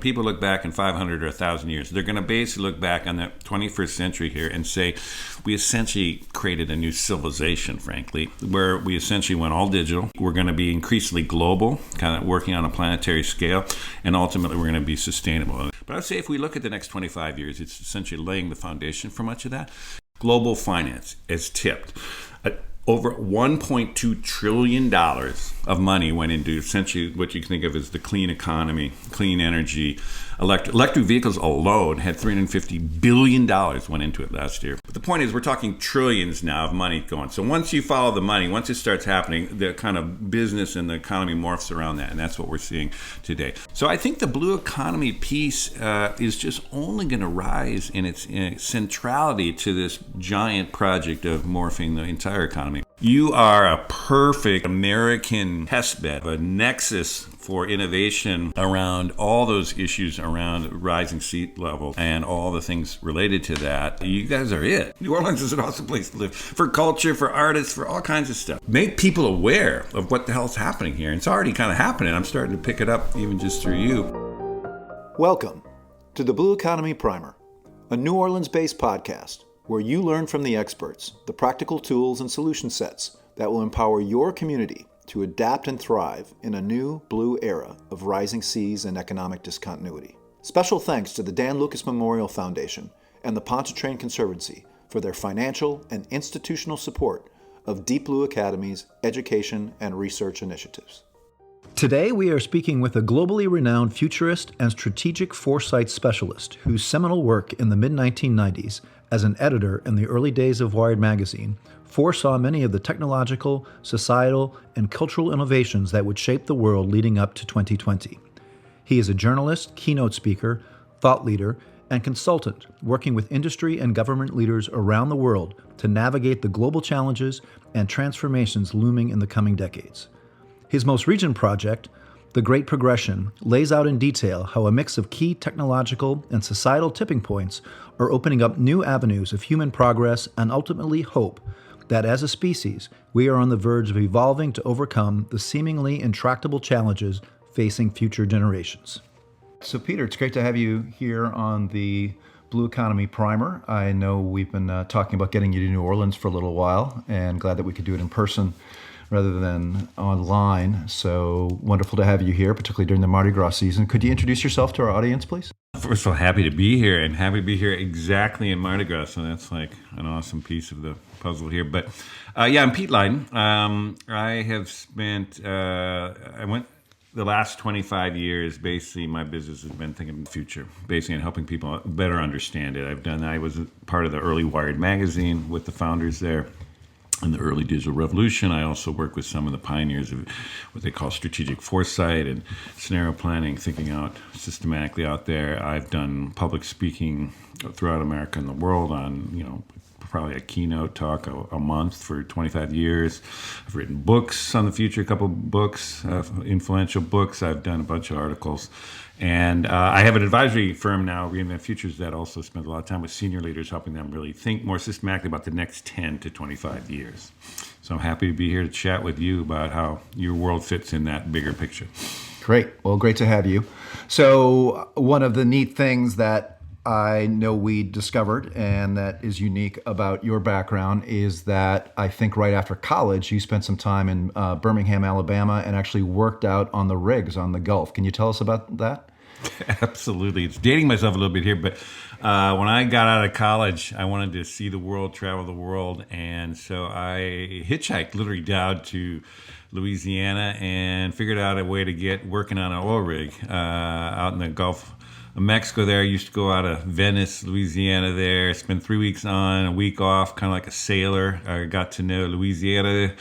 People look back in 500 or 1,000 years. They're going to basically look back on the 21st century here and say, we essentially created a new civilization, frankly, where we essentially went all digital. We're going to be increasingly global, kind of working on a planetary scale, and ultimately we're going to be sustainable. But I'd say if we look at the next 25 years, it's essentially laying the foundation for much of that. Global finance is tipped. Over $1.2 trillion of money went into essentially what you can think of as the clean economy, clean energy. Electric vehicles alone had $350 billion went into it last year. But the point is, we're talking trillions now of money going. So once you follow the money, once it starts happening, the kind of business and the economy morphs around that. And that's what we're seeing today. So I think the blue economy piece is just only going to rise in its centrality to this giant project of morphing the entire economy. You are a perfect American testbed, a nexus for innovation around all those issues around rising sea level and all the things related to that. You guys are it. New Orleans is an awesome place to live for culture, for artists, for all kinds of stuff. Make people aware of what the hell's happening here. And it's already kind of happening. I'm starting to pick it up even just through you. Welcome to the Blue Economy Primer, a New Orleans-based podcast where you learn from the experts the practical tools and solution sets that will empower your community to adapt and thrive in a new blue era of rising seas and economic discontinuity. Special thanks to the Dan Lucas Memorial Foundation and the Pontchartrain Conservancy for their financial and institutional support of Deep Blue Academy's education and research initiatives. Today, we are speaking with a globally renowned futurist and strategic foresight specialist whose seminal work in the mid-1990s as an editor in the early days of Wired magazine foresaw many of the technological, societal, and cultural innovations that would shape the world leading up to 2020. He is a journalist, keynote speaker, thought leader, and consultant working with industry and government leaders around the world to navigate the global challenges and transformations looming in the coming decades. His most recent project, The Great Progression, lays out in detail how a mix of key technological and societal tipping points are opening up new avenues of human progress and ultimately hope that as a species, we are on the verge of evolving to overcome the seemingly intractable challenges facing future generations. So Peter, it's great to have you here on the Blue Economy Primer. I know we've been talking about getting you to New Orleans for a little while, and glad that we could do it in person rather than online. So wonderful to have you here, particularly during the Mardi Gras season. Could you introduce yourself to our audience, please? First of all, happy to be here, and happy to be here exactly in Mardi Gras. So that's like an awesome piece of the puzzle here. But I'm Pete Leyden. I have spent, I went the last 25 years, basically my business has been thinking of the future, basically, and helping people better understand it. I was part of the early Wired magazine with the founders there in the early digital revolution. I also work with some of the pioneers of what they call strategic foresight and scenario planning, thinking out systematically out there. I've done public speaking throughout America and the world on, probably a keynote talk a month for 25 years. I've written books on the future, a couple of books, influential books. I've done a bunch of articles. And I have an advisory firm now, Reinvent Futures, that also spends a lot of time with senior leaders, helping them really think more systematically about the next 10 to 25 years. So I'm happy to be here to chat with you about how your world fits in that bigger picture. Great. Well, great to have you. So one of the neat things that I know we discovered and that is unique about your background is that I think right after college, you spent some time in Birmingham, Alabama, and actually worked out on the rigs on the Gulf. Can you tell us about that? Absolutely. It's dating myself a little bit here, but when I got out of college, I wanted to see the world, travel the world, and so I hitchhiked literally down to Louisiana and figured out a way to get working on an oil rig out in the Gulf of Mexico there. I used to go out of Venice, Louisiana there, spend 3 weeks on, a week off, kind of like a sailor. I got to know Louisiana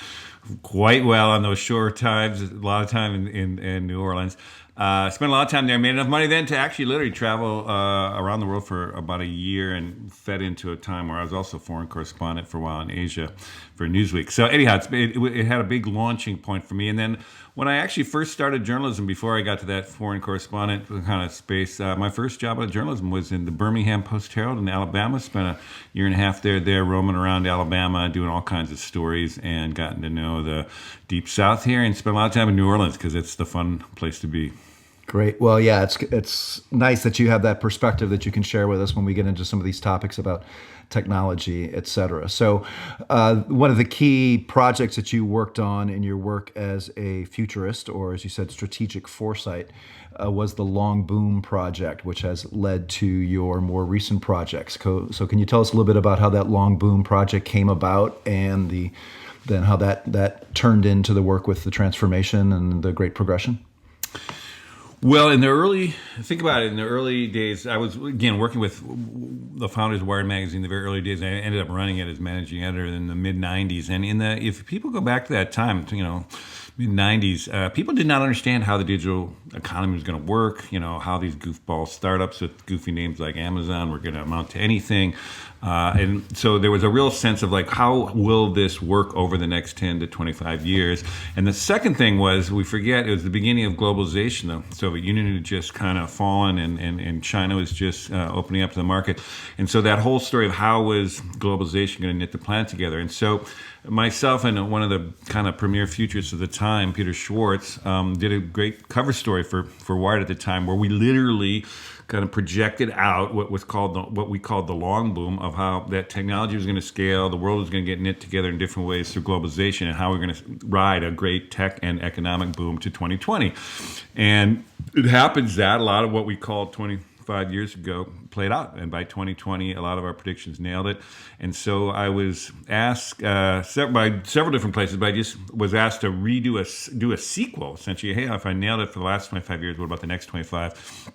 quite well on those shore times, a lot of time in New Orleans. Spent a lot of time there, made enough money then to actually literally travel around the world for about a year and fed into a time where I was also foreign correspondent for a while in Asia for Newsweek. So anyhow, it had a big launching point for me. And then when I actually first started journalism, before I got to that foreign correspondent kind of space, my first job in journalism was in the Birmingham Post-Herald in Alabama. Spent a year and a half there roaming around Alabama, doing all kinds of stories, and gotten to know the Deep South here, and spent a lot of time in New Orleans because it's the fun place to be. Great. Well, yeah, it's nice that you have that perspective that you can share with us when we get into some of these topics about technology, et cetera. So one of the key projects that you worked on in your work as a futurist, or as you said, strategic foresight, was the Long Boom project, which has led to your more recent projects. So can you tell us a little bit about how that Long Boom project came about and then how that turned into the work with the transformation and the Great Progression? Well, in the early days, I was, again, working with the founders of Wired Magazine in the very early days. I ended up running it as managing editor in the mid-'90s. And if people go back to that time, mid-'90s, people did not understand how the digital economy was going to work, how these goofball startups with goofy names like Amazon were going to amount to anything. And so there was a real sense of how will this work over the next 10 to 25 years? And the second thing was, we forget, it was the beginning of globalization. The Soviet Union had just kind of fallen and China was just opening up to the market. And so that whole story of how was globalization going to knit the planet together? And so myself and one of the kind of premier futurists of the time, Peter Schwartz, did a great cover story for Wired at the time, where we literally kind of projected out what we called the long boom of how that technology was going to scale, the world was going to get knit together in different ways through globalization, and how we're going to ride a great tech and economic boom to 2020. And it happens that a lot of what we called 25 years ago played out, and by 2020 a lot of our predictions nailed it. And so I was asked by several different places, but I just was asked to do a sequel, essentially. Hey, if I nailed it for the last 25 years, what about the next 25?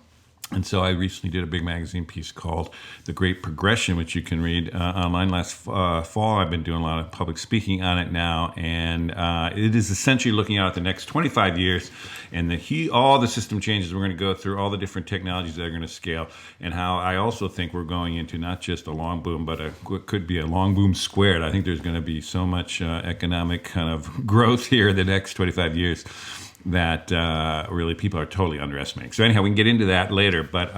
And so I recently did a big magazine piece called The Great Progression, which you can read online. Last fall, I've been doing a lot of public speaking on it now. And it is essentially looking out at the next 25 years and all the system changes we're going to go through, all the different technologies that are going to scale, and how I also think we're going into not just a long boom, but what could be a long boom squared. I think there's going to be so much economic kind of growth here in the next 25 years that really people are totally underestimating. So anyhow, we can get into that later. But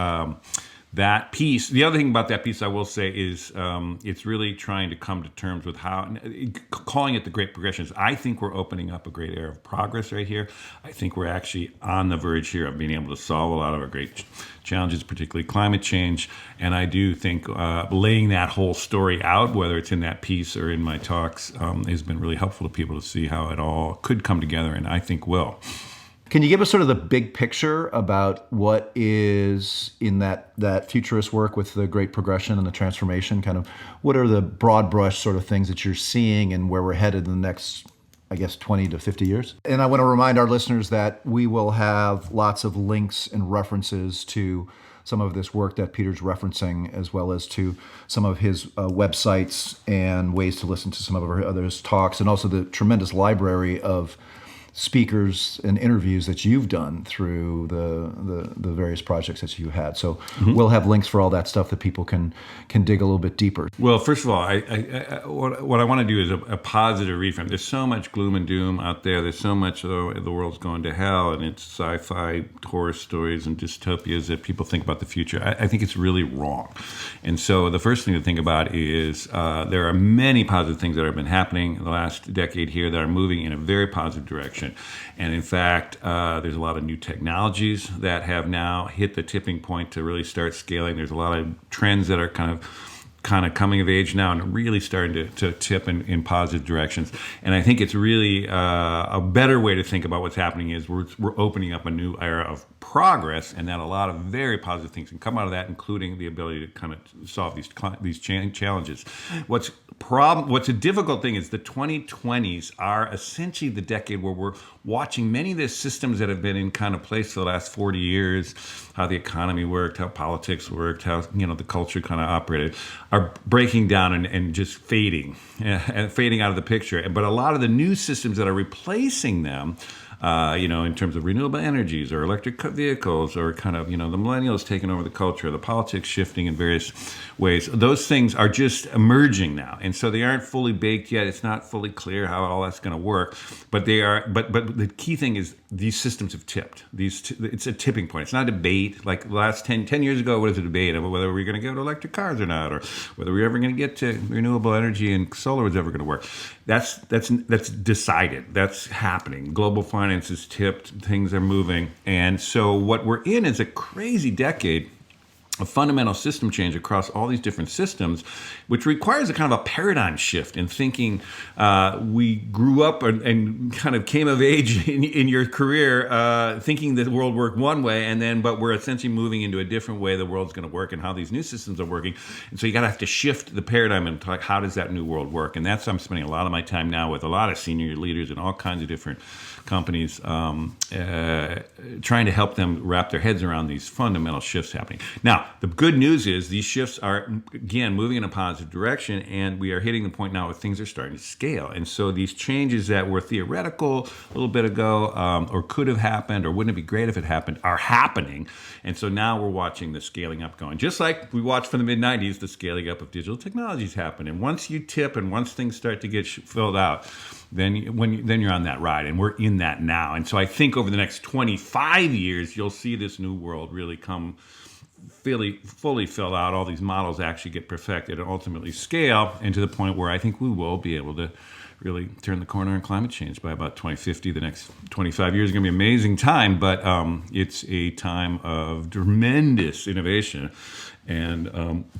that piece, the other thing about that piece I will say is it's really trying to come to terms with how, calling it the Great Progression. I think we're opening up a great era of progress right here. I think we're actually on the verge here of being able to solve a lot of our great challenges, particularly climate change. And I do think laying that whole story out, whether it's in that piece or in my talks, has been really helpful to people to see how it all could come together, and I think will. Can you give us sort of the big picture about what is in that futurist work with the Great Progression and the transformation? Kind of what are the broad brush sort of things that you're seeing and where we're headed in the next, I guess, 20 to 50 years? And I want to remind our listeners that we will have lots of links and references to some of this work that Peter's referencing, as well as to some of his websites and ways to listen to some of our others' talks, and also the tremendous library of speakers and interviews that you've done through the various projects that you had. So we'll have links for all that stuff that people can dig a little bit deeper. Well, first of all, what I want to do is a positive reframe. There's so much gloom and doom out there. There's so much the world's going to hell, and it's sci-fi horror stories and dystopias that people think about the future. I think it's really wrong. And so the first thing to think about is there are many positive things that have been happening in the last decade here that are moving in a very positive direction. And in fact, there's a lot of new technologies that have now hit the tipping point to really start scaling. There's a lot of trends that are kind of coming of age now and really starting to tip in positive directions. And I think it's really a better way to think about what's happening is we're opening up a new era of progress, and that a lot of very positive things can come out of that, including the ability to kind of solve these challenges. What's a difficult thing is the 2020s are essentially the decade where we're watching many of the systems that have been in kind of place for the last 40 years, how the economy worked, how politics worked, how the culture kind of operated, are breaking down and just fading out of the picture. But a lot of the new systems that are replacing them, in terms of renewable energies or electric vehicles or kind of, the millennials taking over the culture, the politics shifting in various ways, those things are just emerging now. And so they aren't fully baked yet. It's not fully clear how all that's going to work. But they are. But the key thing is these systems have tipped. It's a tipping point. It's not a debate. Like the last 10 years ago, what was a debate about whether we're going to go to electric cars or not, or whether we're ever going to get to renewable energy and solar was ever going to work. That's decided. That's happening. Global finance is tipped, things are moving. And so what we're in is a crazy decade a fundamental system change across all these different systems, which requires a kind of a paradigm shift in thinking. We grew up and kind of came of age in your career thinking that the world worked one way, but we're essentially moving into a different way the world's going to work and how these new systems are working. And so you got to have to shift the paradigm and talk, how does that new world work? And that's I'm spending a lot of my time now with a lot of senior leaders in all kinds of different companies, trying to help them wrap their heads around these fundamental shifts happening. Now, the good news is these shifts are, again, moving in a positive direction, and we are hitting the point now where things are starting to scale. And so these changes that were theoretical a little bit ago, or could have happened, or wouldn't it be great if it happened, are happening. And so now we're watching the scaling up going. Just like we watched from the mid-'90s, the scaling up of digital technologies happen. And once you tip and once things start to get filled out, then you're on that ride, and we're in that now. And so I think over the next 25 years, you'll see this new world really come fully fill out. All these models actually get perfected and ultimately scale, and to the point where I think we will be able to really turn the corner on climate change by about 2050. The next 25 years is going to be an amazing time, but it's a time of tremendous innovation. And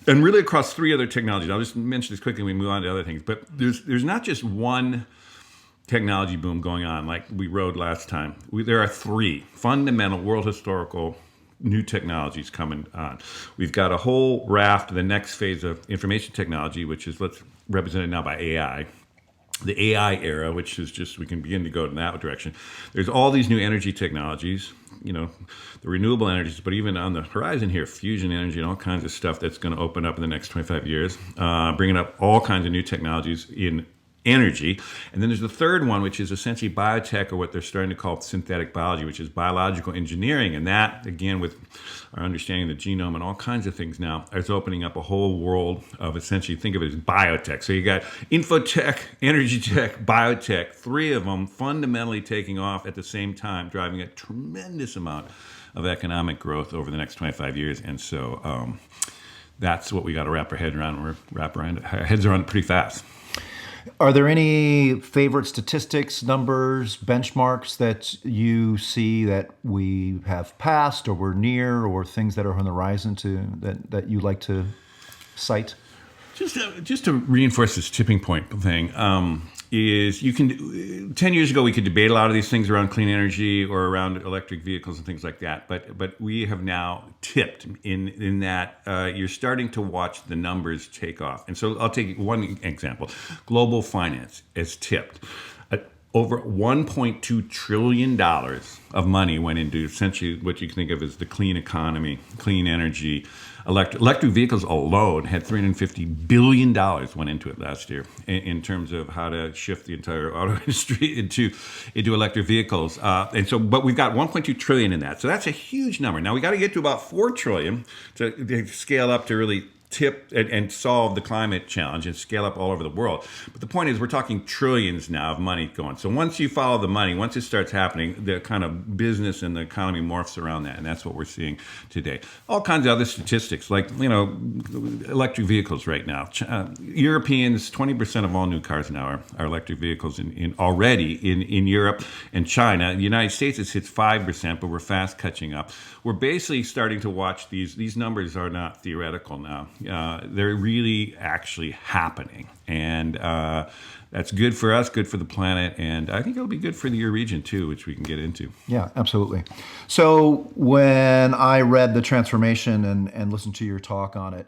really across three other technologies. I'll just mention this quickly and we move on to other things. But there's not just one technology boom going on like we rode last time. There are three fundamental world historical new technologies coming on. We've got a whole raft of the next phase of information technology, which is represented now by AI. The AI era, which is just, we can begin to go in that direction. There's all these new energy technologies, the renewable energies, but even on the horizon here, fusion energy and all kinds of stuff that's going to open up in the next 25 years, bringing up all kinds of new technologies in energy. And then there's the third one, which is essentially biotech, or what they're starting to call synthetic biology, which is biological engineering. And that, again, with our understanding of the genome and all kinds of things now, is opening up a whole world of essentially, think of it as biotech. So you got infotech, energy tech, biotech, three of them fundamentally taking off at the same time, driving a tremendous amount of economic growth over the next 25 years. And so that's what we got to wrap our head around. Our heads around it pretty fast. Are there any favorite statistics, numbers, benchmarks that you see that we have passed or we're near, or things that are on the horizon that you like to cite? Just to reinforce this tipping point thing, is 10 years ago we could debate a lot of these things around clean energy or around electric vehicles and things like that, but we have now tipped in that you're starting to watch the numbers take off. And so I'll take one example. Global finance has tipped. Over $1.2 trillion of money went into essentially what you can think of as the clean economy, clean energy. Electric vehicles alone had $350 billion went into it last year in terms of how to shift the entire auto industry into electric vehicles. But we've got 1.2 trillion in that. So that's a huge number. Now we got to get to about 4 trillion to scale up to really tip and solve the climate challenge and scale up all over the world. But the point is, we're talking trillions now of money going. So once you follow the money, once it starts happening, the kind of business and the economy morphs around that. And that's what we're seeing today. All kinds of other statistics, like, electric vehicles right now. Europeans, 20% of all new cars now are electric vehicles already in Europe and China. The United States, it's 5%, but we're fast catching up. We're basically starting to watch these numbers are not theoretical now. They're really actually happening. And that's good for us, good for the planet, and I think it'll be good for your region too, which we can get into. Yeah, absolutely. So when I read The Transformation and listened to your talk on it,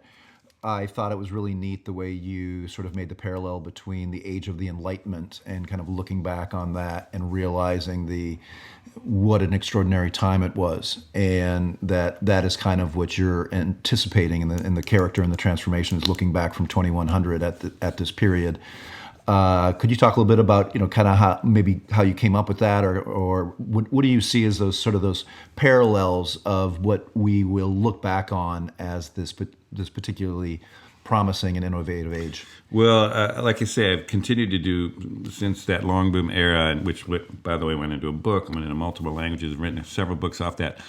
I thought it was really neat the way you sort of made the parallel between the age of the Enlightenment and kind of looking back on that and realizing what an extraordinary time it was, and that is kind of what you're anticipating in the character and the transformation is looking back from 2100 at this period. Could you talk a little bit about kind of how you came up with that, or what do you see as those parallels of what we will look back on as this particularly promising and innovative age? Well, like I say, I've continued to do since that long boom era, which by the way went into a book, went into multiple languages, written several books off that.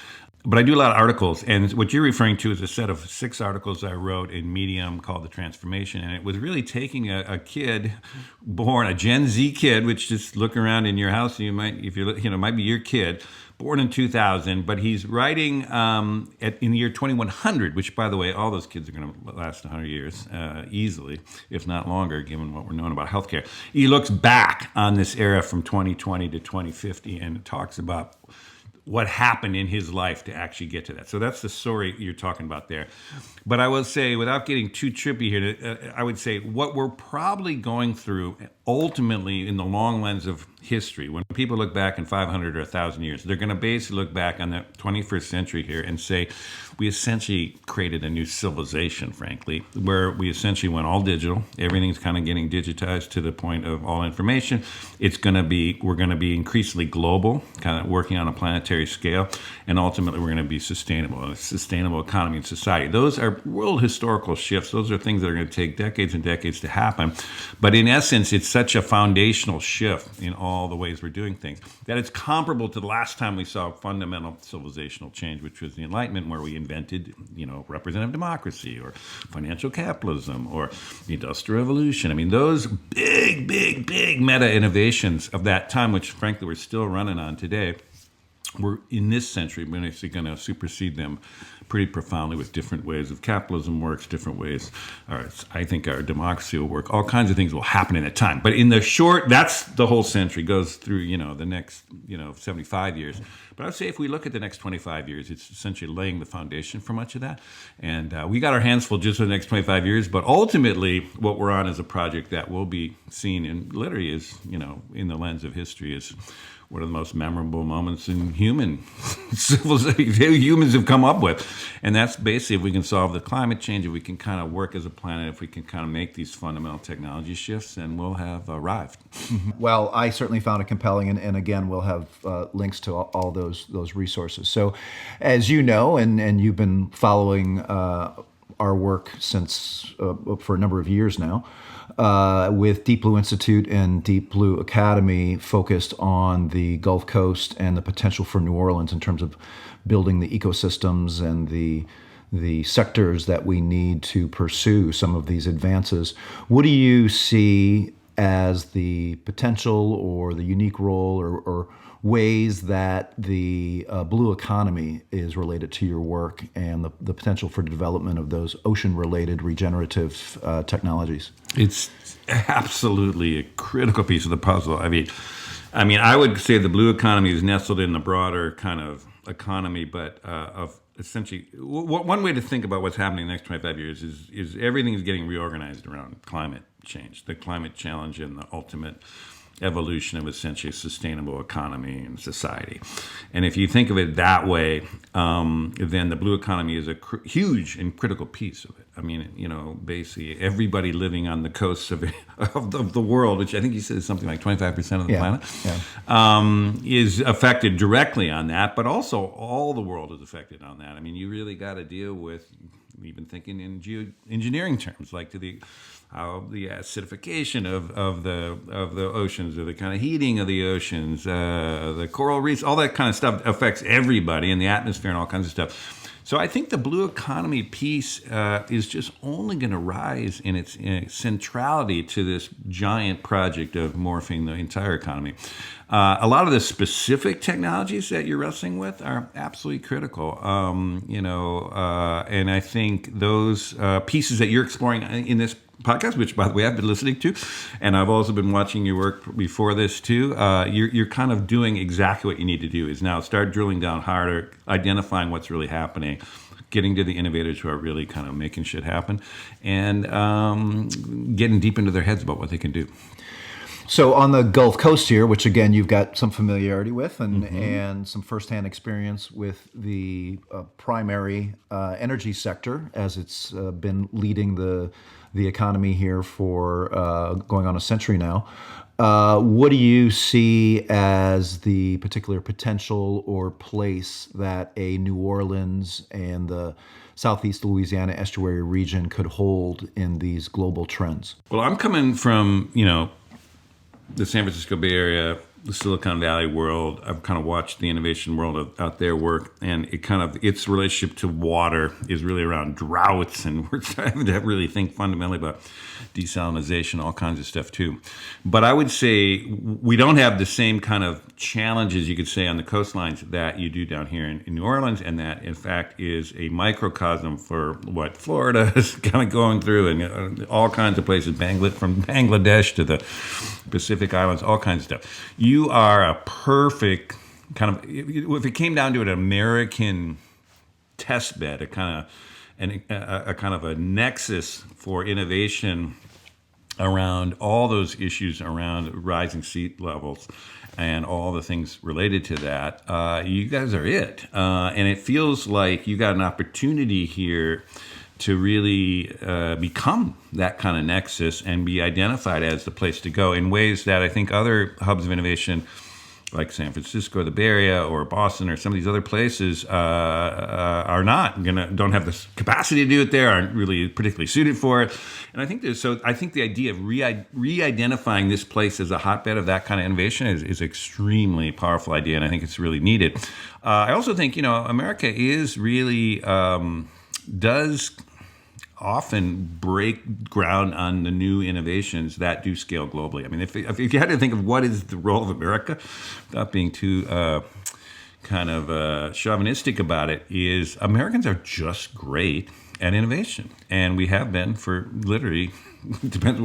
But I do a lot of articles, and what you're referring to is a set of 6 articles I wrote in Medium called The Transformation, and it was really taking a kid born, a Gen Z kid, which just look around in your house, you might, if you're, might be your kid, born in 2000, but he's writing in the year 2100, which, by the way, all those kids are going to last 100 years easily, if not longer, given what we're knowing about healthcare. He looks back on this era from 2020 to 2050 and talks about what happened in his life to actually get to that. So that's the story you're talking about there. But I will say, without getting too trippy here, I would say what we're probably going through ultimately in the long lens of history, when people look back in 500 or 1,000 years, they're going to basically look back on the 21st century here and say, we essentially created a new civilization, frankly, where we essentially went all digital. Everything's kind of getting digitized to the point of all information. We're going to be increasingly global, kind of working on a planetary scale, and ultimately we're going to be sustainable, a sustainable economy and society. Those are world historical shifts. Those are things that are going to take decades and decades to happen. But in essence, it's such a foundational shift in all the ways we're doing things that it's comparable to the last time we saw fundamental civilizational change, which was the Enlightenment, where we invented, representative democracy or financial capitalism or the Industrial Revolution. I mean, those big meta innovations of that time, which frankly we're still running on today, we're in this century basically going to supersede them pretty profoundly with different ways of capitalism works, different ways. I think our democracy will work. All kinds of things will happen in that time. But in the short, that's the whole century, goes through, the next, 75 years. But I would say if we look at the next 25 years, it's essentially laying the foundation for much of that. And we got our hands full just for the next 25 years. But ultimately, what we're on is a project that will be seen in literally is, in the lens of history is one of the most memorable moments in human civilization humans have come up with. And that's basically if we can solve the climate change, if we can kind of work as a planet, if we can kind of make these fundamental technology shifts, then we'll have arrived. Well, I certainly found it compelling, and again, we'll have links to all those resources. So as you know, and you've been following our work since for a number of years now, with Deep Blue Institute and Deep Blue Academy focused on the Gulf Coast and the potential for New Orleans in terms of building the ecosystems and the sectors that we need to pursue some of these advances. What do you see as the potential or the unique role or ways that the blue economy is related to your work and the potential for development of those ocean-related regenerative technologies? It's absolutely a critical piece of the puzzle. I mean, I would say the blue economy is nestled in the broader kind of economy, but of essentially one way to think about what's happening in the next 25 years is everything is getting reorganized around climate change, the climate challenge, and the ultimate evolution of essentially a sustainable economy and society. And if you think of it that way, then the blue economy is a huge and critical piece of it. I mean, basically everybody living on the coasts of the world, which I think you said is something like 25% of the planet, is affected directly on that, but also all the world is affected on that. I mean, you really got to deal with, even thinking in geoengineering terms, like how the acidification of the oceans, or the kind of heating of the oceans, the coral reefs, all that kind of stuff affects everybody in the atmosphere and all kinds of stuff. So I think the blue economy piece is just only going to rise in its centrality to this giant project of morphing the entire economy. A lot of the specific technologies that you're wrestling with are absolutely critical, and I think those pieces that you're exploring in this podcast, which, by the way, I've been listening to, and I've also been watching your work before this too, you're kind of doing exactly what you need to do, is now start drilling down harder, identifying what's really happening, getting to the innovators who are really kind of making shit happen, and getting deep into their heads about what they can do. So on the Gulf Coast here, which again you've got some familiarity with and some firsthand experience with the primary energy sector, as it's been leading the economy here for going on a century now. What do you see as the particular potential or place that a New Orleans and the Southeast Louisiana estuary region could hold in these global trends? Well, I'm coming from, the San Francisco Bay Area, the Silicon Valley world. I've kind of watched the innovation world out there work, and its relationship to water is really around droughts, and we're trying to really think fundamentally about desalination, all kinds of stuff too. But I would say we don't have the same kind of challenges, you could say, on the coastlines that you do down here in New Orleans, and that in fact is a microcosm for what Florida is kind of going through, and all kinds of places, from Bangladesh to the Pacific Islands, all kinds of stuff. You are a perfect kind of, if it came down to an American test bed, a kind of a nexus for innovation around all those issues around rising sea levels and all the things related to that. You guys are it. And it feels like you got an opportunity here to really become that kind of nexus and be identified as the place to go in ways that I think other hubs of innovation, like San Francisco, the Bay Area, or Boston, or some of these other places, don't have the capacity to do it there, aren't really particularly suited for it. And I think the idea of re-identifying this place as a hotbed of that kind of innovation is extremely powerful idea, and I think it's really needed. I also think, America is really does often break ground on the new innovations that do scale globally. I mean, if you had to think of what is the role of America, without being too chauvinistic about it, is Americans are just great at innovation. And we have been for literally, depends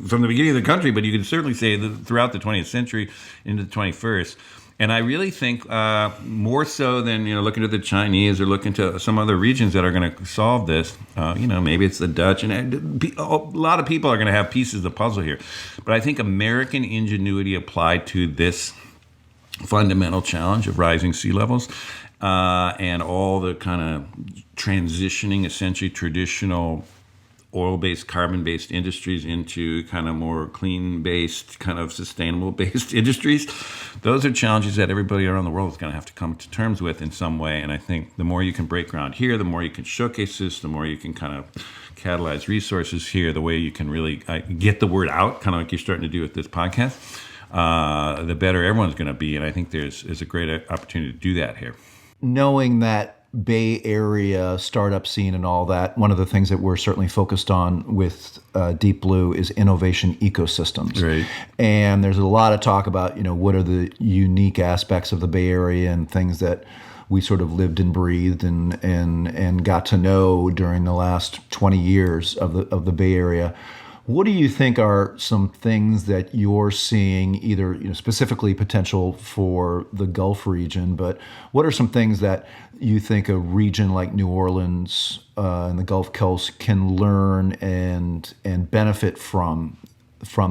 from the beginning of the country, but you can certainly say that throughout the 20th century into the 21st. And I really think more so than looking to the Chinese or looking to some other regions that are going to solve this. Maybe it's the Dutch, and a lot of people are going to have pieces of the puzzle here. But I think American ingenuity applied to this fundamental challenge of rising sea levels and all the kind of transitioning, essentially traditional oil-based, carbon-based industries into kind of more clean-based, kind of sustainable-based industries. Those are challenges that everybody around the world is going to have to come to terms with in some way. And I think the more you can break ground here, the more you can showcase this, the more you can kind of catalyze resources here, the way you can really get the word out, kind of like you're starting to do with this podcast, the better everyone's going to be. And I think there's a great opportunity to do that here. Knowing that Bay Area startup scene and all that, one of the things that we're certainly focused on with Deep Blue is innovation ecosystems. Right. And there's a lot of talk about, what are the unique aspects of the Bay Area and things that we sort of lived and breathed and got to know during the last 20 years of the Bay Area. What do you think are some things that you're seeing, either specifically potential for the Gulf region, but what are some things that you think a region like New Orleans and the Gulf Coast can learn and benefit from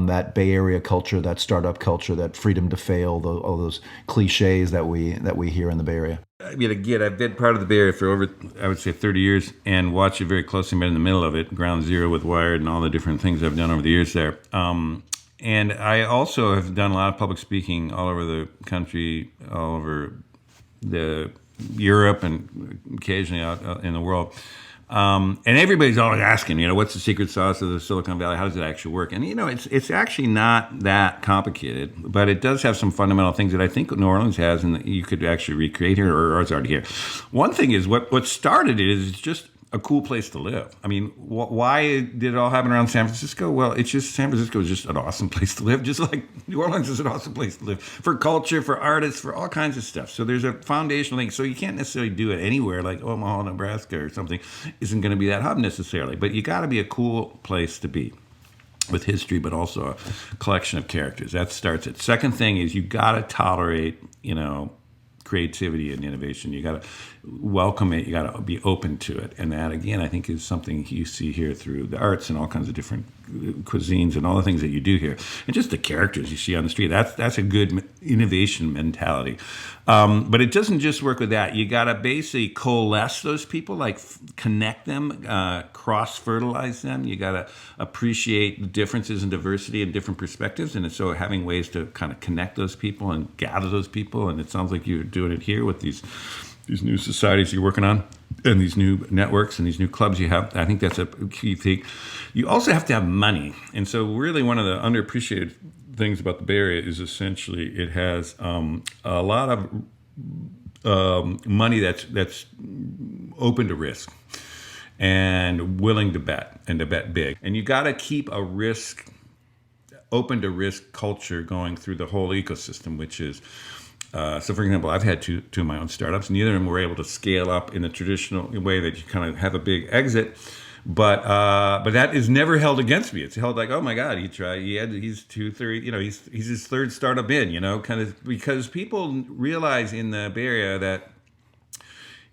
that Bay Area culture, that startup culture, that freedom to fail, all those cliches that we hear in the Bay Area? I mean, again, I've been part of the Bay Area for over, I would say, 30 years and watched it very closely, been in the middle of it, ground zero with Wired and all the different things I've done over the years there. And I also have done a lot of public speaking all over the country, all over Europe and occasionally out in the world. And everybody's always asking, what's the secret sauce of the Silicon Valley? How does it actually work? And, it's actually not that complicated, but it does have some fundamental things that I think New Orleans has and that you could actually recreate here or it's already here. One thing is what started it is it's just a cool place to live. I mean, why did it all happen around San Francisco? Well, it's just San Francisco is just an awesome place to live, just like New Orleans is an awesome place to live for culture, for artists, for all kinds of stuff. So there's a foundational thing. So you can't necessarily do it anywhere like Omaha, Nebraska or something isn't going to be that hub necessarily, but you got to be a cool place to be with history, but also a collection of characters. That starts it. Second thing is you got to tolerate, creativity and innovation. You got to welcome it. You got to be open to it. And that, again, I think is something you see here through the arts and all kinds of different cuisines and all the things that you do here. And just the characters you see on the street. That's a good innovation mentality. But it doesn't just work with that. You got to basically coalesce those people, like connect them, cross-fertilize them. You got to appreciate the differences in diversity and different perspectives. And so having ways to kind of connect those people and gather those people. And it sounds like you're doing it here with these new societies you're working on and these new networks and these new clubs you have. I think that's a key thing. You also have to have money. And so really one of the underappreciated things about the Bay Area is essentially it has a lot of money that's open to risk and willing to bet and to bet big. And you got to keep a open to risk culture going through the whole ecosystem, which is, so for example, I've had two of my own startups. Neither of them were able to scale up in the traditional way that you kind of have a big exit. But that is never held against me. It's held like, oh my God, he's his third startup in, kind of, because people realize in the Bay Area that,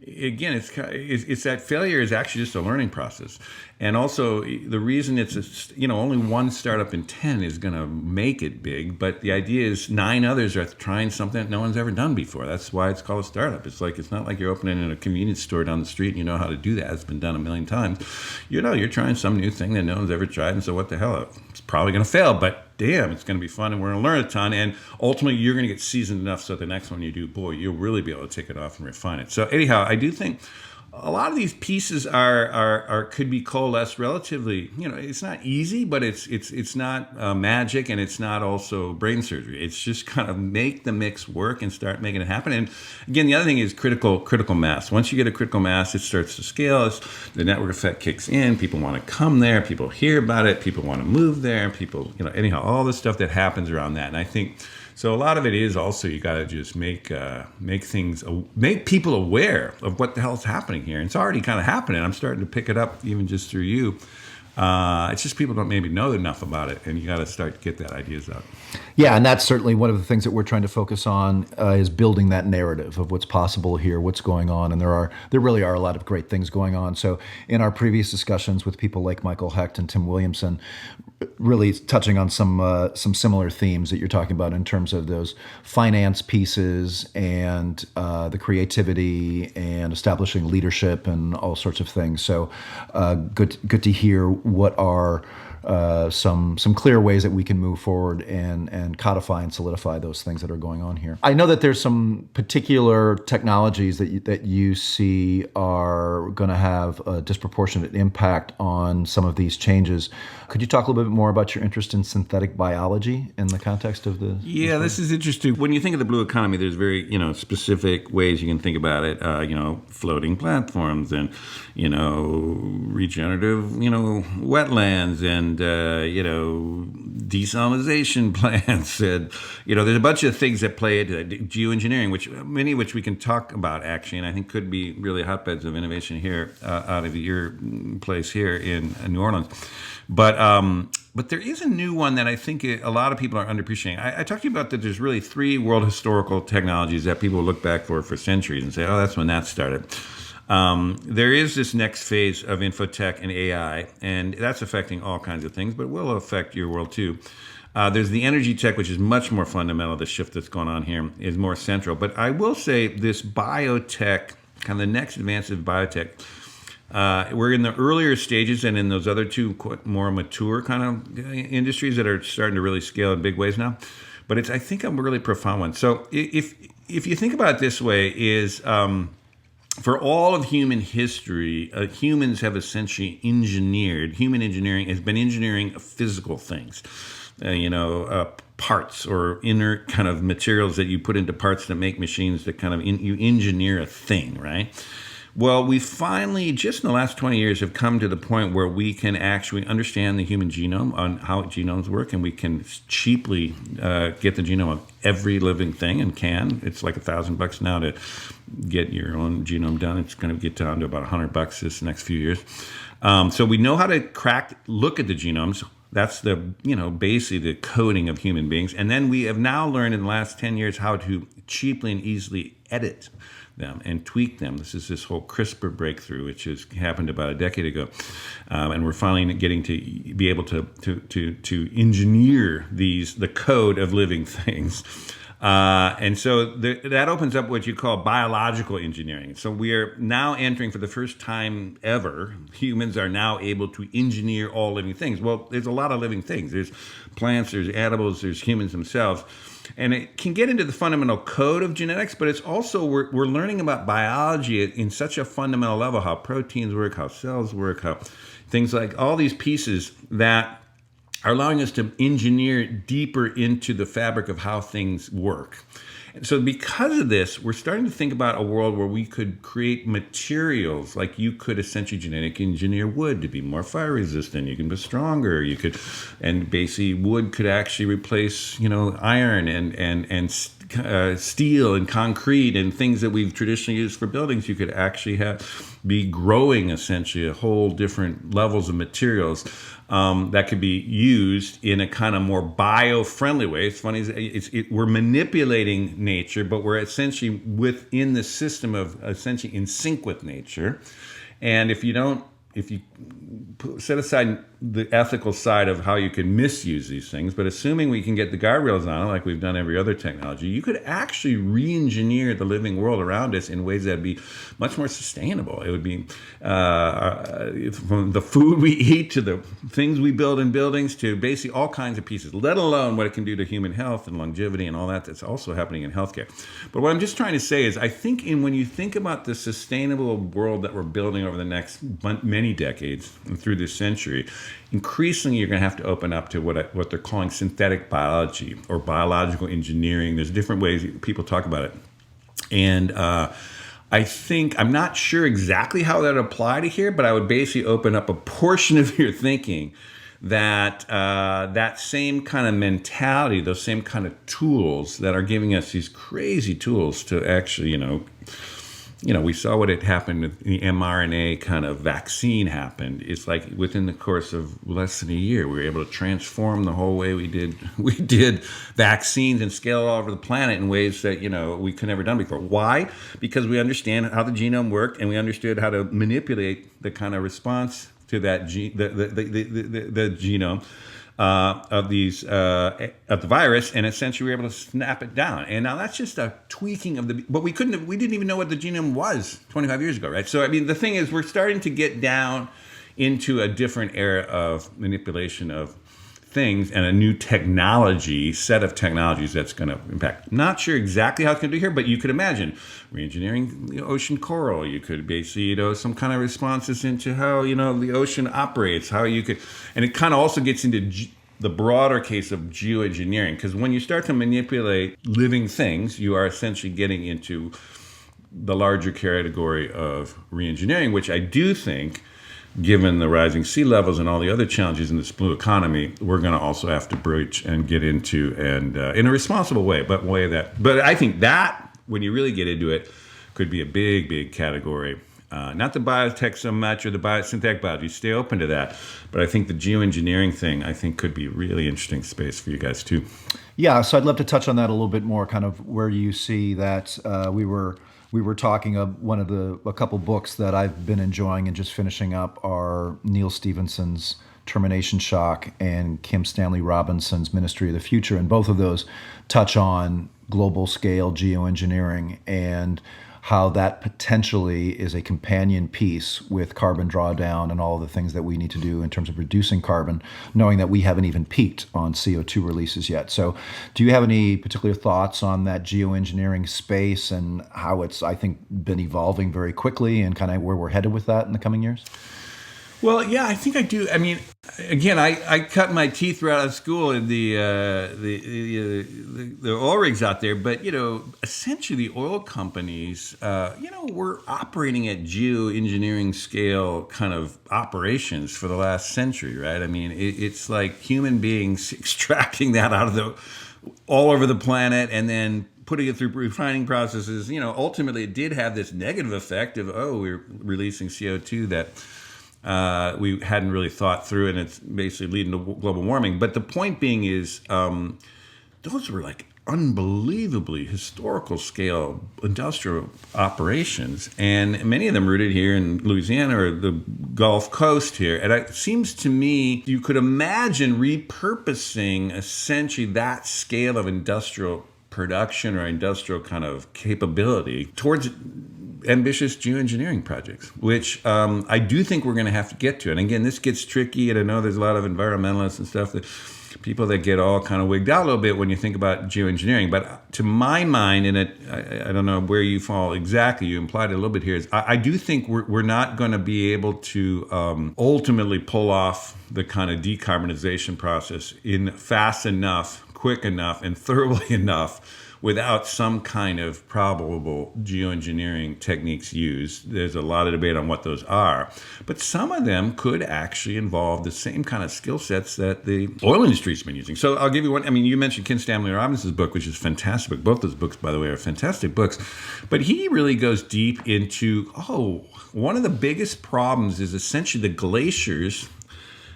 again, it's that failure is actually just a learning process. And also the reason it's only one startup in 10 is going to make it big, but the idea is 9 others are trying something that no one's ever done before. That's why it's called a startup. It's not like you're opening in a convenience store down the street and you know how to do that. It's been done a million times. You're trying some new thing that no one's ever tried, and so what the hell? It's probably going to fail, but damn, it's going to be fun, and we're going to learn a ton, and ultimately you're going to get seasoned enough so the next one you do, boy, you'll really be able to take it off and refine it. So anyhow, I do think a lot of these pieces are could be coalesced relatively. It's not easy, but it's not magic, and it's not also brain surgery. It's just kind of make the mix work and start making it happen. And again, the other thing is critical mass. Once you get a critical mass, it starts to scale. The network effect kicks in. People want to come there. People hear about it. People want to move there. People, anyhow, all the stuff that happens around that. And I think. So a lot of it is also you got to just make people aware of what the hell is happening here. And it's already kind of happening. I'm starting to pick it up even just through you. It's just people don't maybe know enough about it, and you got to start to get that ideas out. Yeah, and that's certainly one of the things that we're trying to focus on is building that narrative of what's possible here, what's going on, and there really are a lot of great things going on. So in our previous discussions with people like Michael Hecht and Tim Williamson, really touching on some similar themes that you're talking about in terms of those finance pieces and the creativity and establishing leadership and all sorts of things. So good to hear what are some clear ways that we can move forward and codify and solidify those things that are going on here. I know that there's some particular technologies that you see are going to have a disproportionate impact on some of these changes. Could you talk a little bit more about your interest in synthetic biology in the context of the? Yeah, this is interesting. When you think of the blue economy, there's very specific ways you can think about it. Floating platforms and regenerative wetlands and desalination plants, and there's a bunch of things that play into that. Geoengineering, many of which we can talk about actually, and I think could be really hotbeds of innovation here out of your place here in New Orleans. But there is a new one that I think a lot of people are underappreciating. I talked to you about that there's really 3 world historical technologies that people look back for centuries and say, oh, that's when that started. There is this next phase of infotech and AI, and that's affecting all kinds of things, but it will affect your world too. There's the energy tech, which is much more fundamental. The shift that's going on here is more central. But I will say this biotech, kind of the next advance of biotech, we're in the earlier stages, and in those other 2 more mature kind of industries that are starting to really scale in big ways now. But it's, I think, a really profound one. So if you think about it this way, is for all of human history, humans have essentially human engineering has been engineering physical things, parts or inert kind of materials that you put into parts that make machines that kind of, you engineer a thing, right? Well, we finally, just in the last 20 years, have come to the point where we can actually understand the human genome, on how genomes work, and we can cheaply get the genome of every living thing, and it's like $1,000 now to get your own genome done. It's going to get down to about $100 this next few years. So we know how to look at the genomes. That's basically the coding of human beings. And then we have now learned in the last 10 years how to cheaply and easily edit them and tweak them. This is this whole CRISPR breakthrough, which has happened about a decade ago, and we're finally getting to be able to engineer the code of living things. And so that opens up what you call biological engineering. So we are now entering, for the first time ever, humans are now able to engineer all living things. Well, there's a lot of living things. There's plants, there's animals, there's humans themselves. And it can get into the fundamental code of genetics, but it's also, we're learning about biology in such a fundamental level, how proteins work, how cells work, how things like all these pieces that are allowing us to engineer deeper into the fabric of how things work. And so because of this, we're starting to think about a world where we could create materials, like you could essentially genetic engineer wood to be more fire resistant. You can be stronger. You could, and basically wood could actually replace, iron and steel and concrete and things that we've traditionally used for buildings. You could actually be growing essentially a whole different levels of materials that could be used in a kind of more bio-friendly way. It's funny, we're manipulating nature, but we're essentially within the system of essentially in sync with nature. And if you set aside the ethical side of how you can misuse these things, but assuming we can get the guardrails on it like we've done every other technology, you could actually re-engineer the living world around us in ways that would be much more sustainable. It would be from the food we eat to the things we build in buildings to basically all kinds of pieces, let alone what it can do to human health and longevity and all that that's also happening in healthcare. But what I'm just trying to say is I think when you think about the sustainable world that we're building over the next many decades and through this century, increasingly you're going to have to open up to what they're calling synthetic biology or biological engineering. There's different ways people talk about it. And I think, I'm not sure exactly how that would apply to here, but I would basically open up a portion of your thinking that that same kind of mentality, those same kind of tools that are giving us these crazy tools to actually, we saw what had happened with the mRNA kind of vaccine happened. It's like within the course of less than a year, we were able to transform the whole way we did vaccines and scale it all over the planet in ways that, we could never done before. Why? Because we understand how the genome worked and we understood how to manipulate the kind of response to that the genome. Of the virus, and essentially we were able to snap it down. And now that's just a tweaking of but we didn't even know what the genome was 25 years ago, right? So the thing is, we're starting to get down into a different era of manipulation of things and a new set of technologies that's going to impact. Not sure exactly how it's going to do here, but you could imagine reengineering the ocean coral. You could basically, some kind of responses into how, the ocean operates, how you could, and it kind of also gets into the broader case of geoengineering, because when you start to manipulate living things, you are essentially getting into the larger category of reengineering, which I do think, given the rising sea levels and all the other challenges in this blue economy, we're going to also have to broach and get into, and in a responsible way, but I think that when you really get into it, could be a big, big category. Not the biotech so much or the synthetic biology. Stay open to that, but I think the geoengineering thing, I think, could be a really interesting space for you guys too. Yeah, so I'd love to touch on that a little bit more. Kind of where you see that we were talking of a couple books that I've been enjoying and just finishing up are Neil Stephenson's Termination Shock and Kim Stanley Robinson's Ministry of the Future. And both of those touch on global scale geoengineering and how that potentially is a companion piece with carbon drawdown and all of the things that we need to do in terms of reducing carbon, knowing that we haven't even peaked on CO2 releases yet. So do you have any particular thoughts on that geoengineering space and how it's, I think, been evolving very quickly and kind of where we're headed with that in the coming years? Well, yeah, I think I do. I mean, again, I cut my teeth right out of school in the oil rigs out there, but essentially the oil companies, were operating at geoengineering scale kind of operations for the last century, right? I mean, it's like human beings extracting that out of all over the planet and then putting it through refining processes. Ultimately, it did have this negative effect of we're releasing CO2 that we hadn't really thought through, and it's basically leading to global warming. But the point being is, those were like unbelievably historical scale industrial operations, and many of them rooted here in Louisiana or the Gulf Coast here. And it seems to me you could imagine repurposing essentially that scale of industrial production or industrial kind of capability towards ambitious geoengineering projects, which I do think we're going to have to get to. And again, this gets tricky, and I know there's a lot of environmentalists and stuff that people that get all kind of wigged out a little bit when you think about geoengineering. But to my mind, and I don't know where you fall exactly, you implied it a little bit here, is I do think we're not going to be able to ultimately pull off the kind of decarbonization process in fast enough, quick enough, and thoroughly enough without some kind of probable geoengineering techniques used. There's a lot of debate on what those are. But some of them could actually involve the same kind of skill sets that the oil industry's been using. So I'll give you one. I mean, you mentioned Ken Stanley Robinson's book, which is a fantastic. Both those books, by the way, are fantastic books. But he really goes deep into, one of the biggest problems is essentially the glaciers,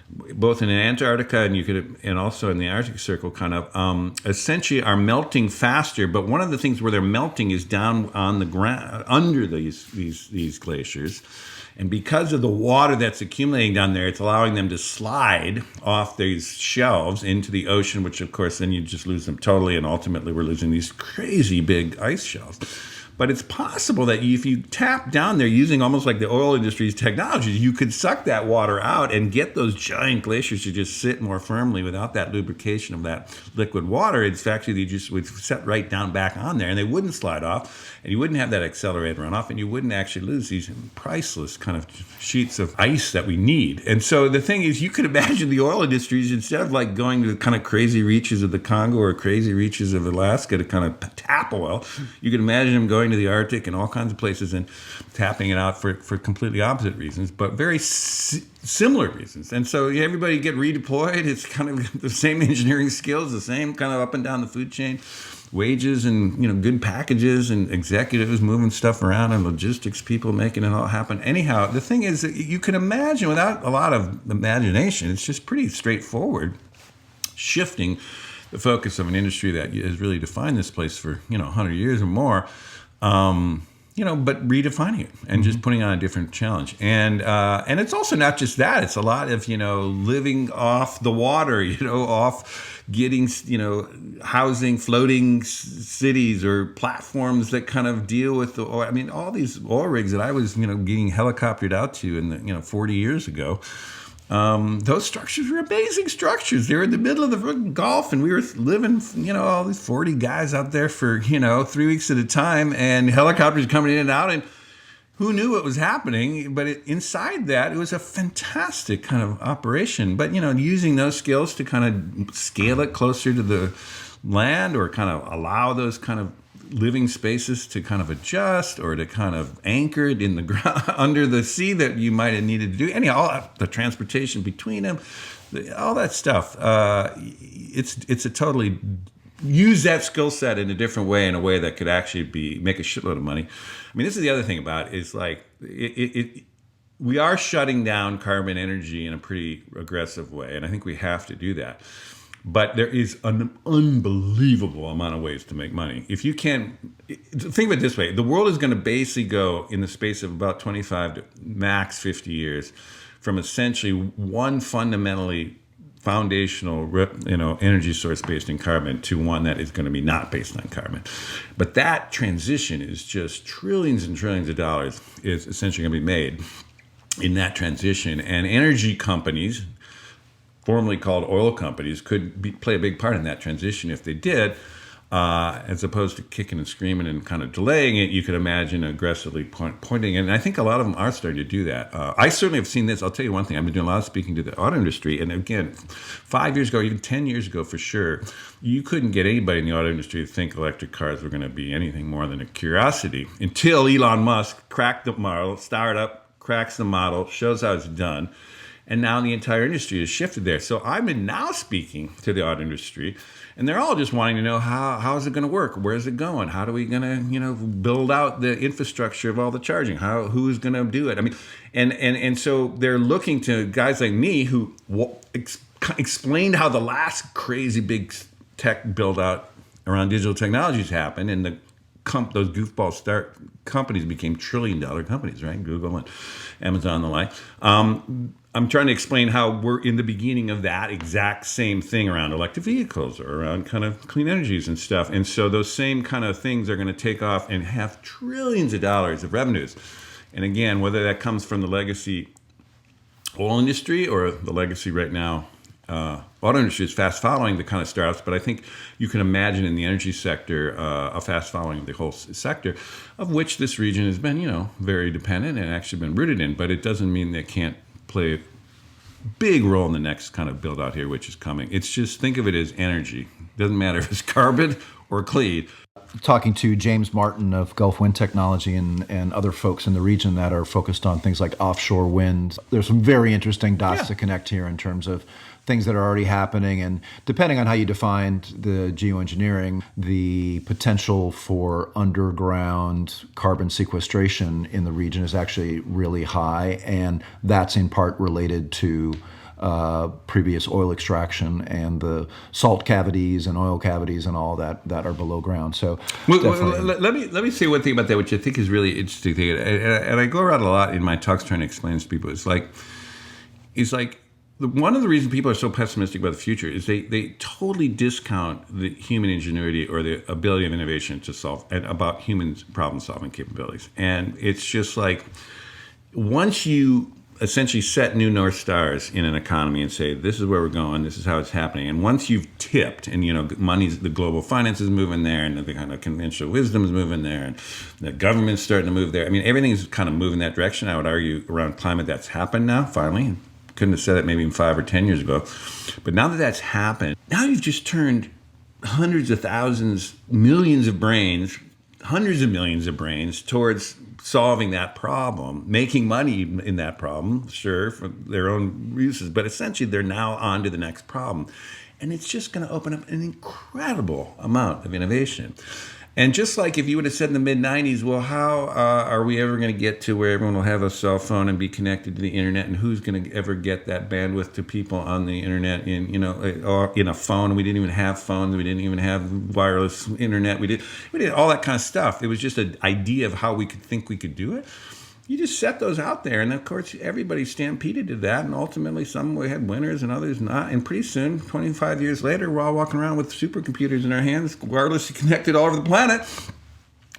both in Antarctica and also in the Arctic Circle, kind of essentially are melting faster. But one of the things where they're melting is down on the ground under these glaciers, and because of the water that's accumulating down there, it's allowing them to slide off these shelves into the ocean, which of course then you just lose them totally, and ultimately we're losing these crazy big ice shelves. But it's possible that if you tap down there using almost like the oil industry's technologies, you could suck that water out and get those giant glaciers to just sit more firmly without that lubrication of that liquid water. It's actually, they just would set right down back on there and they wouldn't slide off, and you wouldn't have that accelerated runoff, and you wouldn't actually lose these priceless kind of sheets of ice that we need. And so the thing is, you could imagine the oil industries, instead of like going to the kind of crazy reaches of the Congo or crazy reaches of Alaska to kind of tap oil, you could imagine them going to the Arctic and all kinds of places and tapping it out for completely opposite reasons, but very similar reasons. And so everybody get redeployed. It's kind of the same engineering skills, the same kind of up and down the food chain, wages and good packages and executives moving stuff around and logistics people making it all happen. Anyhow, the thing is that you can imagine without a lot of imagination, it's just pretty straightforward, shifting the focus of an industry that has really defined this place for 100 years or more. But redefining it and just putting on a different challenge. And it's also not just that. It's a lot of, living off the water, off getting, housing floating cities or platforms that kind of deal with the oil. I mean, all these oil rigs that I was, getting helicoptered out to in the, 40 years ago. Those structures were amazing structures. They were in the middle of the Gulf, and we were living, all these 40 guys out there for, 3 weeks at a time, and helicopters coming in and out, and who knew what was happening? But inside that, it was a fantastic kind of operation. But, using those skills to kind of scale it closer to the land, or kind of allow those kind of living spaces to kind of adjust, or to kind of anchor it in the ground under the sea that you might have needed to do. Anyhow, all the transportation between them, all that stuff. It's a totally use that skill set in a different way, in a way that could actually make a shitload of money. I mean, this is the other thing about it, is like we are shutting down carbon energy in a pretty aggressive way, and I think we have to do that. But there is an unbelievable amount of ways to make money. If you can, think of it this way, the world is going to basically go in the space of about 25 to max 50 years from essentially one fundamentally foundational, energy source based in carbon to one that is going to be not based on carbon. But that transition is just trillions and trillions of dollars is essentially going to be made in that transition. And energy companies, formerly called oil companies, could play a big part in that transition if they did, as opposed to kicking and screaming and kind of delaying it. You could imagine aggressively pointing, and I think a lot of them are starting to do that. I certainly have seen this. I'll tell you one thing. I've been doing a lot of speaking to the auto industry, and again, 5 years ago, even 10 years ago for sure, you couldn't get anybody in the auto industry to think electric cars were going to be anything more than a curiosity until Elon Musk cracked the model, startup, cracks the model, shows how it's done. And now the entire industry has shifted there. So I'm now speaking to the auto industry, and they're all just wanting to know how is it going to work? Where is it going? How are we going to build out the infrastructure of all the charging? Who's going to do it? I mean, and so they're looking to guys like me who explained how the last crazy big tech build out around digital technologies happened, and those goofball companies became trillion-dollar companies, right? Google and Amazon and the like. I'm trying to explain how we're in the beginning of that exact same thing around electric vehicles or around kind of clean energies and stuff. And so those same kind of things are going to take off and have trillions of dollars of revenues. And again, whether that comes from the legacy oil industry or the legacy right now auto industry is fast following the kind of startups, but I think you can imagine in the energy sector a fast following of the whole sector, of which this region has been, very dependent and actually been rooted in. But it doesn't mean they can't play a big role in the next kind of build out here, which is coming. It's just, think of it as energy. Doesn't matter if it's carbon or clean. Talking to James Martin of Gulf Wind Technology and other folks in the region that are focused on things like offshore wind. There's some very interesting dots to connect here in terms of things that are already happening. And depending on how you define the geoengineering, the potential for underground carbon sequestration in the region is actually really high. And that's in part related to previous oil extraction and the salt cavities and oil cavities and all that are below ground. So let me say one thing about that, which I think is really interesting thing, and I go around a lot in my talks trying to explain to people. It's like one of the reasons people are so pessimistic about the future is they totally discount the human ingenuity or the ability of innovation to solve and about human problem solving capabilities. And it's just like, once you essentially set new North Stars in an economy and say, this is where we're going, this is how it's happening. And once you've tipped and, money's, the global finance is moving there and the kind of conventional wisdom is moving there and the government's starting to move there. I mean, everything's kind of moving that direction. I would argue around climate that's happened now, finally. Couldn't have said it maybe even 5 or 10 years ago. But now that that's happened, now you've just turned hundreds of thousands, millions of brains, hundreds of millions of brains towards solving that problem, making money in that problem, sure, for their own uses, but essentially they're now on to the next problem. And it's just going to open up an incredible amount of innovation. And just like if you would have said in the mid-'90s, well, how are we ever going to get to where everyone will have a cell phone and be connected to the internet, and who's going to ever get that bandwidth to people on the internet in a phone? We didn't even have phones. We didn't even have wireless internet. We did all that kind of stuff. It was just an idea of how we could think we could do it. You just set those out there, and of course, everybody stampeded to that, and ultimately, some we had winners and others not. And pretty soon, 25 years later, we're all walking around with supercomputers in our hands, wirelessly connected all over the planet.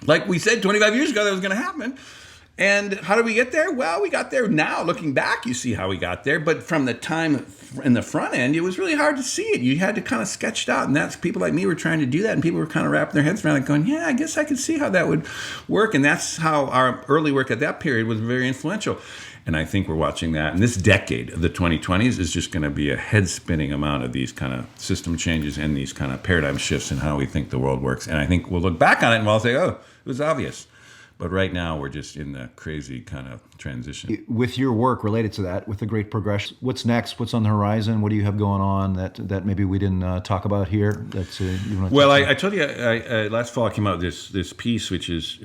Like we said 25 years ago, that was going to happen. And how did we get there? Well, we got there now. Looking back, you see how we got there. But from the time in the front end, it was really hard to see it. You had to kind of sketch it out. And that's people like me were trying to do that. And people were kind of wrapping their heads around it going, yeah, I guess I could see how that would work. And that's how our early work at that period was very influential. And I think we're watching that. And this decade of the 2020s is just going to be a head-spinning amount of these kind of system changes and these kind of paradigm shifts in how we think the world works. And I think we'll look back on it and we'll say, oh, it was obvious. But right now, we're just in the crazy kind of transition. With your work related to that, with the Great Progression, what's next? What's on the horizon? What do you have going on that maybe we didn't talk about here? That's well, I told you last fall I came out with this piece, which is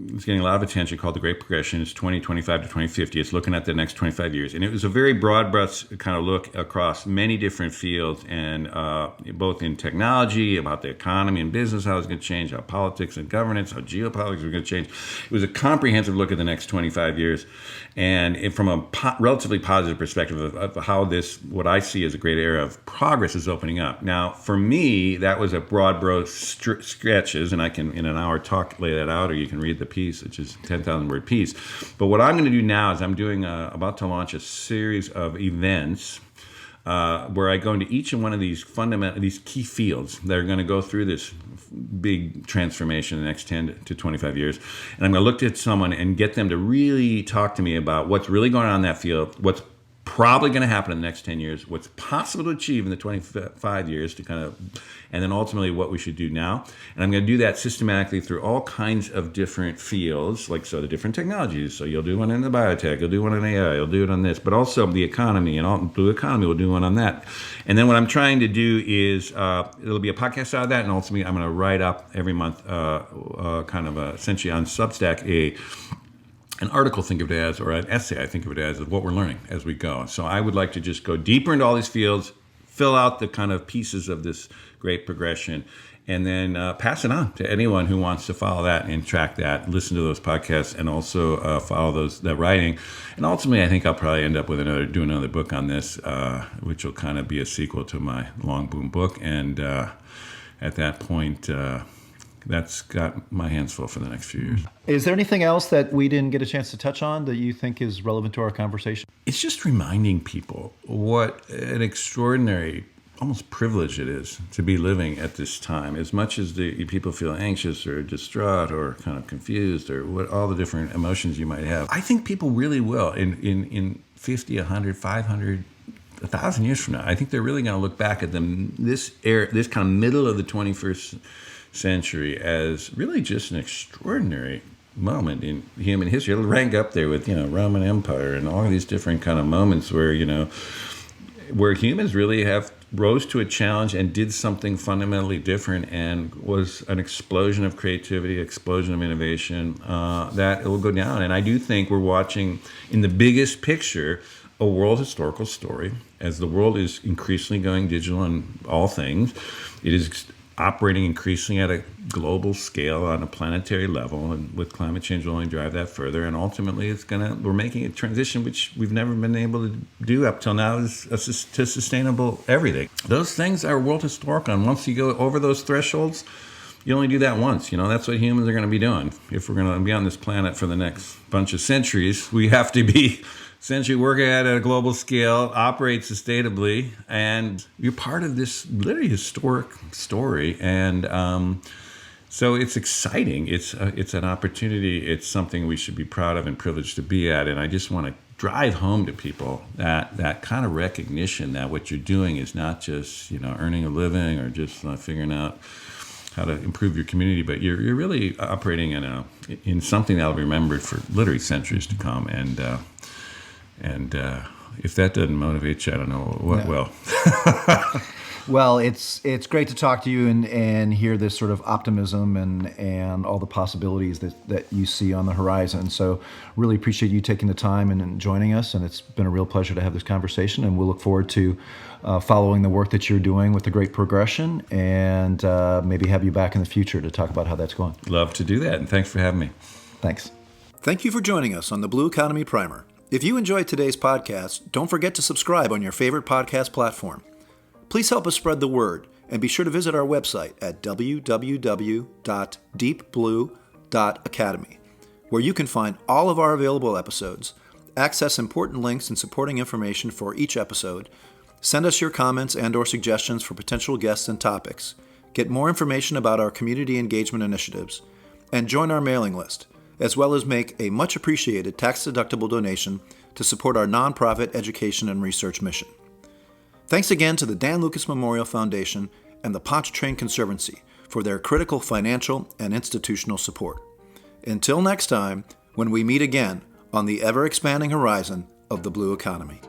it's getting a lot of attention, called The Great Progression. It's 2025 to 2050. It's looking at the next 25 years. And it was a very broad brush kind of look across many different fields, and both in technology, about the economy and business, how it's going to change, how politics and governance, how geopolitics are going to change. It was a comprehensive look at the next 25 years. And from a relatively positive perspective of how this, what I see as a great era of progress, is opening up. Now, for me, that was a broad brush sketches, and I can, in an hour talk, lay that out, or you can read the piece, which is a 10,000 word piece. But what I'm going to do now is I'm doing about to launch a series of events where I go into each and one of these these key fields that are going to go through this big transformation in the next 10 to 25 years. And I'm going to look at someone and get them to really talk to me about what's really going on in that field, what's probably going to happen in the next 10 years, what's possible to achieve in the 25 years to kind of, and then ultimately what we should do now. And I'm going to do that systematically through all kinds of different fields, like so the different technologies. So you'll do one in the biotech, you'll do one in AI, you'll do it on this, but also the economy, and all Blue Economy will do one on that. And then what I'm trying to do is, it'll be a podcast out of that, and ultimately I'm going to write up every month essentially on Substack an article, think of it as, or an essay, I think of it as, of what we're learning as we go. So I would like to just go deeper into all these fields, fill out the kind of pieces of this great progression, and then pass it on to anyone who wants to follow that and track that, listen to those podcasts, and also follow that writing. And ultimately, I think I'll probably end up with do another book on this, which will kind of be a sequel to my Long Boom book. And at that point, that's got my hands full for the next few years. Is there anything else that we didn't get a chance to touch on that you think is relevant to our conversation? It's just reminding people what an extraordinary, almost privilege it is to be living at this time. As much as the people feel anxious or distraught or kind of confused or what all the different emotions you might have, I think people really will in 50, 100, 500, 1,000 years from now. I think they're really going to look back at this kind of middle of the 21st century as really just an extraordinary moment in human history. It'll rank up there with, Roman Empire and all of these different kind of moments where, where humans really have rose to a challenge and did something fundamentally different and was an explosion of creativity, explosion of innovation, that it will go down. And I do think we're watching, in the biggest picture, a world historical story. As the world is increasingly going digital in all things, it is operating increasingly at a global scale on a planetary level, and with climate change will only drive that further. And ultimately, we're making a transition which we've never been able to do up till now to sustainable everything. Those things are world historical, and once you go over those thresholds, you only do that once. That's what humans are going to be doing. If we're going to be on this planet for the next bunch of centuries, we have to be essentially working at a global scale, operate sustainably, and you're part of this literally historic story. And so it's exciting. It's an opportunity. It's something we should be proud of and privileged to be at. And I just want to drive home to people that kind of recognition that what you're doing is not just earning a living or just figuring out how to improve your community, but you're really operating in something that'll be remembered for literally centuries to come. And if that doesn't motivate you, I don't know what will. Well, it's great to talk to you and hear this sort of optimism and all the possibilities that you see on the horizon. So really appreciate you taking the time and joining us, and it's been a real pleasure to have this conversation, and we'll look forward to following the work that you're doing with the great progression, and maybe have you back in the future to talk about how that's going. Love to do that, and thanks for having me. Thanks. Thank you for joining us on the Blue Economy Primer. If you enjoyed today's podcast, don't forget to subscribe on your favorite podcast platform. Please help us spread the word, and be sure to visit our website at www.deepblue.academy, where you can find all of our available episodes, access important links and supporting information for each episode, send us your comments and/or suggestions for potential guests and topics, get more information about our community engagement initiatives, and join our mailing list, as well as make a much appreciated tax-deductible donation to support our nonprofit education and research mission. Thanks again to the Dan Lucas Memorial Foundation and the Pontchartrain Conservancy for their critical financial and institutional support. Until next time, when we meet again on the ever-expanding horizon of the blue economy.